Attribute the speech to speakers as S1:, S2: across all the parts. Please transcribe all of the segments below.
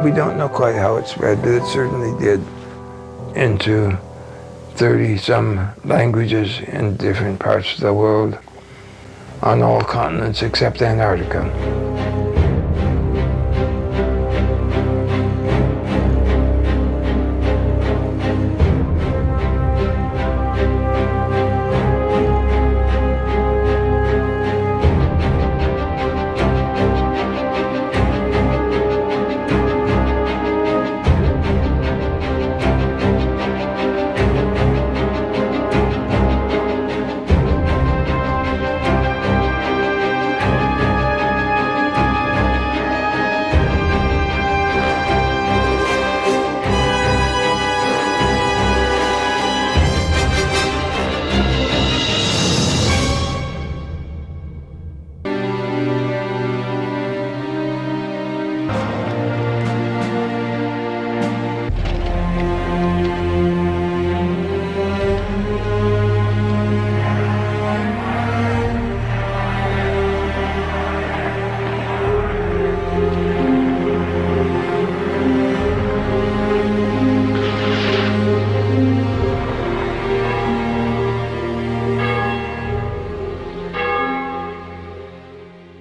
S1: We don't know quite how it spread, but it certainly did into 30-some languages in different parts of the world, on all continents except Antarctica.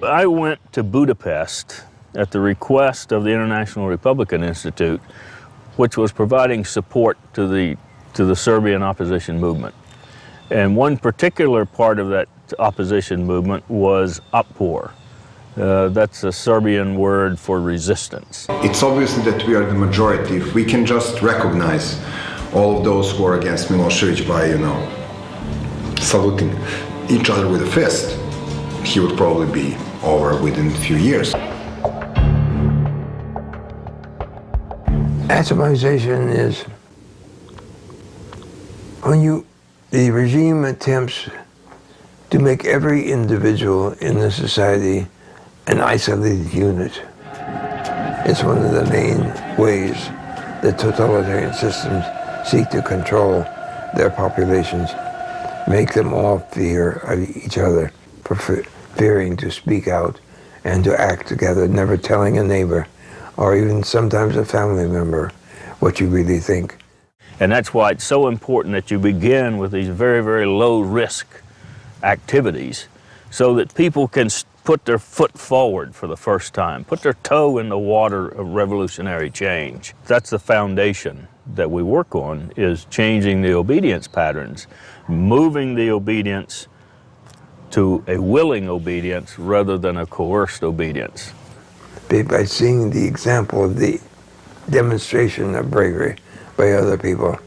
S2: I went to Budapest at the request of the International Republican Institute, which was providing support to the Serbian opposition movement. And one particular part of that opposition movement was otpor. That's a Serbian word for resistance.
S3: It's obvious that we are the majority. If we can just recognize all of those who are against Milosevic by, saluting each other with a fist, he would probably be over within a few years.
S1: Atomization is when the regime attempts to make every individual in the society an isolated unit. It's one of the main ways that totalitarian systems seek to control their populations, make them all fear of each other, fearing to speak out and to act together, never telling a neighbor or even sometimes a family member what you really think.
S2: And that's why it's so important that you begin with these very, very low-risk activities so that people can put their foot forward for the first time, put their toe in the water of revolutionary change. That's the foundation that we work on, is changing the obedience patterns, moving the obedience to a willing obedience rather than a coerced obedience.
S1: By seeing the example of the demonstration of bravery by other people.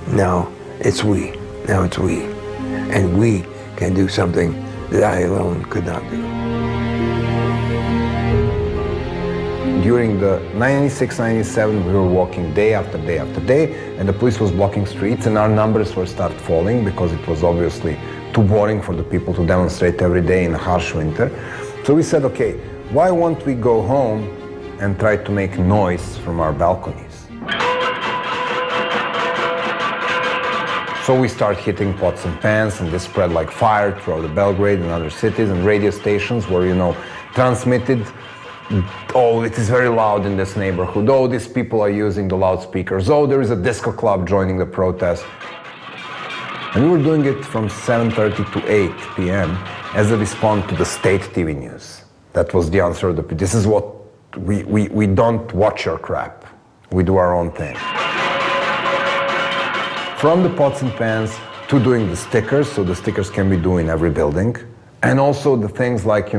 S1: Now it's we. And we can do something that I alone could not do.
S3: During the 96-97, we were walking day after day after day, and the police was blocking streets, and our numbers were start falling because it was obviously too boring for the people to demonstrate every day in a harsh winter. So we said, okay, why won't we go home and try to make noise from our balconies? So we start hitting pots and pans, and this spread like fire throughout the Belgrade and other cities, and radio stations were, transmitted, oh, it is very loud in this neighborhood, oh, these people are using the loudspeakers, oh, there is a disco club joining the protest. And we were doing it from 7:30 to 8 p.m. as a response to the state TV news. That was the answer of this is what we don't watch your crap. We do our own thing. From the pots and pans to doing the stickers, so the stickers can be done in every building. And also the things like,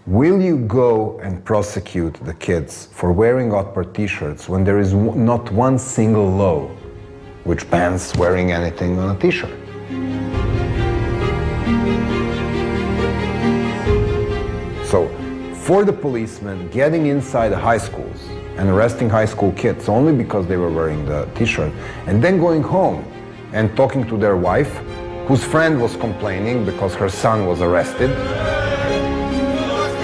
S3: will you go and prosecute the kids for wearing otpor t-shirts when there is not one single law which bans wearing anything on a t-shirt? So, for the policemen getting inside the high schools and arresting high school kids only because they were wearing the t-shirt, and then going home and talking to their wife, whose friend was complaining because her son was arrested,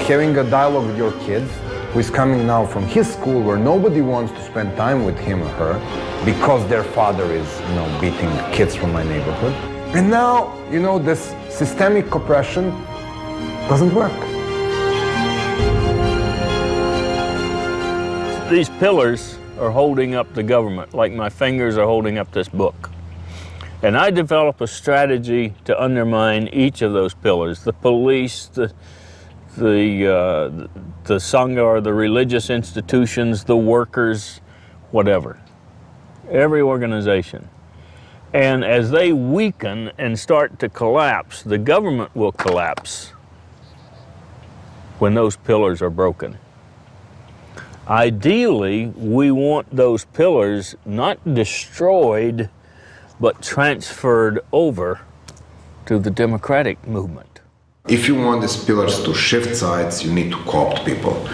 S3: having a dialogue with your kid, who is coming now from his school where nobody wants to spend time with him or her because their father is, beating kids from my neighborhood. And now, this systemic oppression doesn't work.
S2: These pillars are holding up the government, like my fingers are holding up this book. And I develop a strategy to undermine each of those pillars: the police, the Sangha, or the religious institutions, the workers, whatever. Every organization. And as they weaken and start to collapse, the government will collapse when those pillars are broken. Ideally, we want those pillars not destroyed, but transferred over to the democratic movement.
S3: If you want these pillars to shift sides, you need to co-opt people.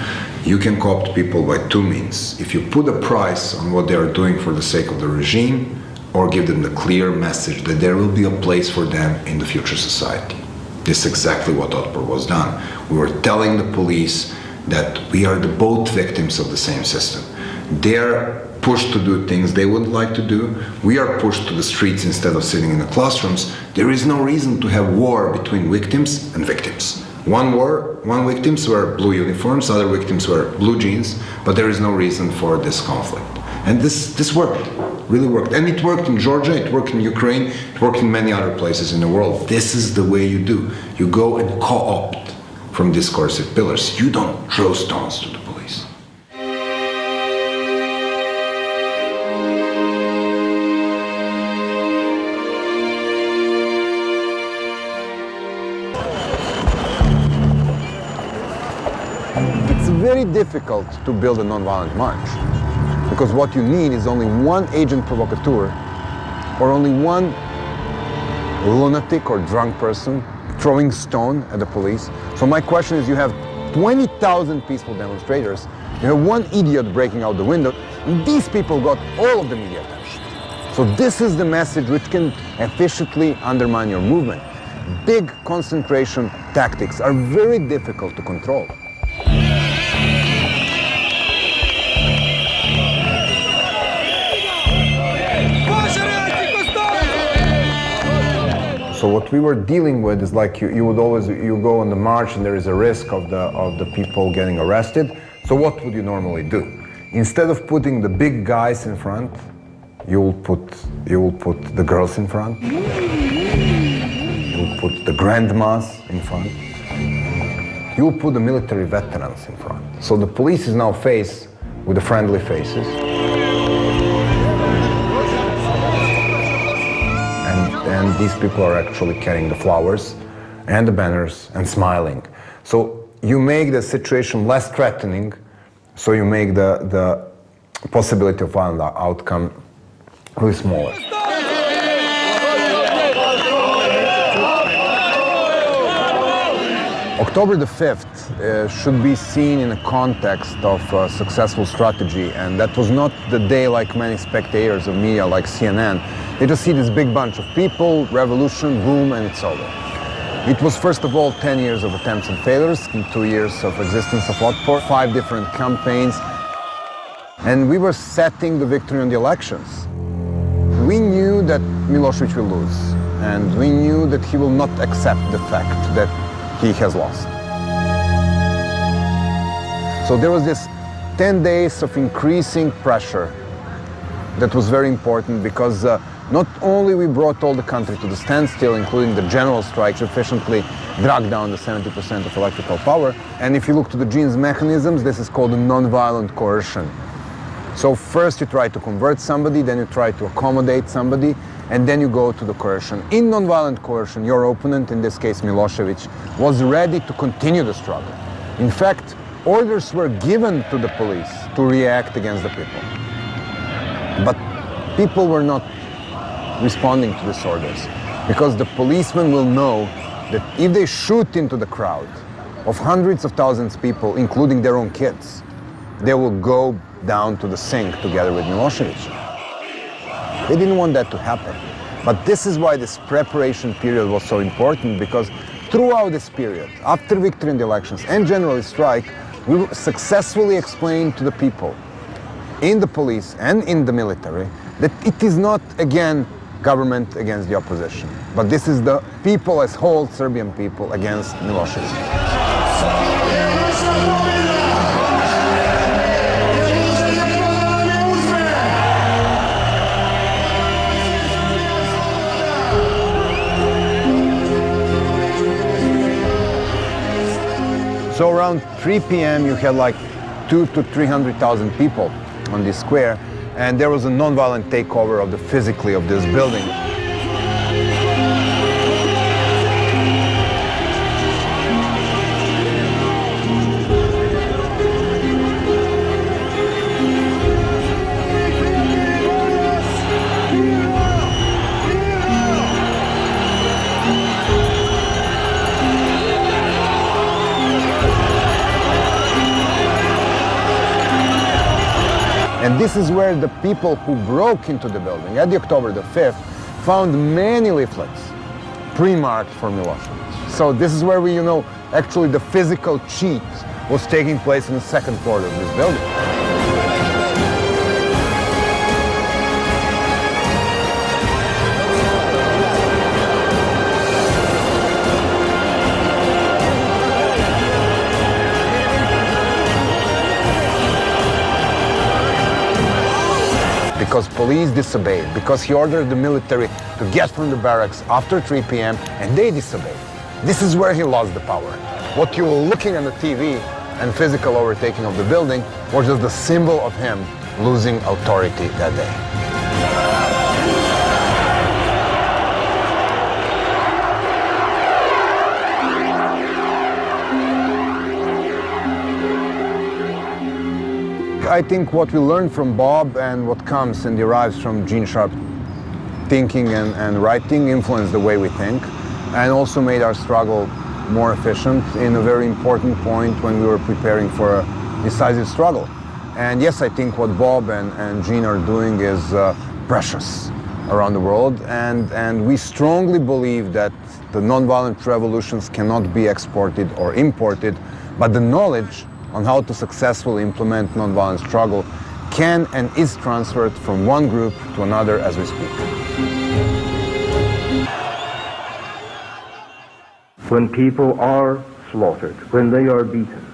S3: You can co-opt people by two means. If you put a price on what they are doing for the sake of the regime, or give them the clear message that there will be a place for them in the future society. This is exactly what Otpor was done. We were telling the police that we are both victims of the same system. They are pushed to do things they would like to do. We are pushed to the streets instead of sitting in the classrooms. There is no reason to have war between victims and victims. One victims wear blue uniforms, other victims wear blue jeans, but there is no reason for this conflict. And this worked, really worked. And it worked in Georgia, it worked in Ukraine, it worked in many other places in the world. This is the way you do. You go and co-opt from discursive pillars. You don't throw stones to the police.
S4: It's very difficult to build a non-violent march, because what you need is only one agent provocateur, or only one lunatic or drunk person throwing stone at the police. So my question is, you have 20,000 peaceful demonstrators, you have one idiot breaking out the window, and these people got all of the media attention. So this is the message which can efficiently undermine your movement. Big concentration tactics are very difficult to control.
S3: So what we were dealing with is like you go on the march and there is a risk of the people getting arrested. So what would you normally do? Instead of putting the big guys in front, you will put the girls in front. You will put the grandmas in front. You will put the military veterans in front. So the police is now faced with the friendly faces. And these people are actually carrying the flowers and the banners and smiling. So you make the situation less threatening, so you make the possibility of violent outcome really smaller.
S4: October the 5th should be seen in a context of a successful strategy, and that was not the day like many spectators of media like CNN. They just see this big bunch of people, revolution, boom, and it's over. It was first of all 10 years of attempts and failures, 2 years of existence of Otpor, 5 different campaigns, and we were setting the victory on the elections. We knew that Milosevic will lose, and we knew that he will not accept the fact that he has lost. So there was this 10 days of increasing pressure that was very important, because not only we brought all the country to the standstill, including the general strike, efficiently dragged down the 70% of electrical power, and if you look to the gene's mechanisms, this is called a non-violent coercion. So first you try to convert somebody, then you try to accommodate somebody, and then you go to the coercion. In non-violent coercion, your opponent, in this case Milosevic, was ready to continue the struggle. In fact, orders were given to the police to react against the people. But people were not responding to these orders, because the policemen will know that if they shoot into the crowd of hundreds of thousands of people, including their own kids, they will go down to the sink together with Milosevic. They didn't want that to happen. But this is why this preparation period was so important, because throughout this period, after victory in the elections and general strike, we successfully explained to the people in the police and in the military that it is not, again, government against the opposition, but this is the people as whole, Serbian people, against Milosevic. So around 3 p.m. you had like 200,000 to 300,000 people on this square, and there was a non-violent takeover of the physically of this building. And this is where the people who broke into the building at the October the 5th found many leaflets pre-marked for Milosevic. So this is where we, actually the physical cheat was taking place in the second floor of this building. Because police disobeyed, because he ordered the military to get from the barracks after 3 p.m. and they disobeyed. This is where he lost the power. What you were looking on the TV and physical overtaking of the building was just the symbol of him losing authority that day. I think what we learned from Bob and what comes and derives from Gene Sharp's thinking and writing influenced the way we think, and also made our struggle more efficient in a very important point when we were preparing for a decisive struggle. And yes, I think what Bob and Gene are doing is precious around the world, and we strongly believe that the nonviolent revolutions cannot be exported or imported, but the knowledge on how to successfully implement nonviolent struggle can and is transferred from one group to another as we speak.
S5: When people are slaughtered, when they are beaten,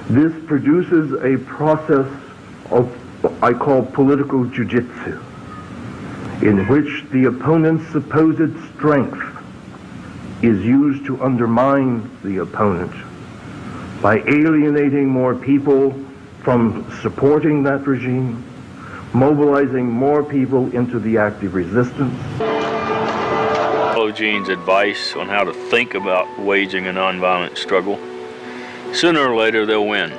S5: this produces a process of what I call political jiu-jitsu, in which the opponent's supposed strength is used to undermine the opponent by alienating more people from supporting that regime, mobilizing more people into the active resistance.
S2: Follow Gene's advice on how to think about waging a nonviolent struggle. Sooner or later they'll win.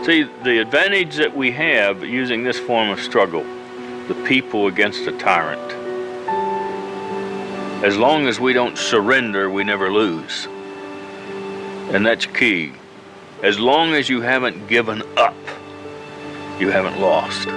S2: See, the advantage that we have using this form of struggle, the people against a tyrant, as long as we don't surrender, we never lose. And that's key. As long as you haven't given up, you haven't lost.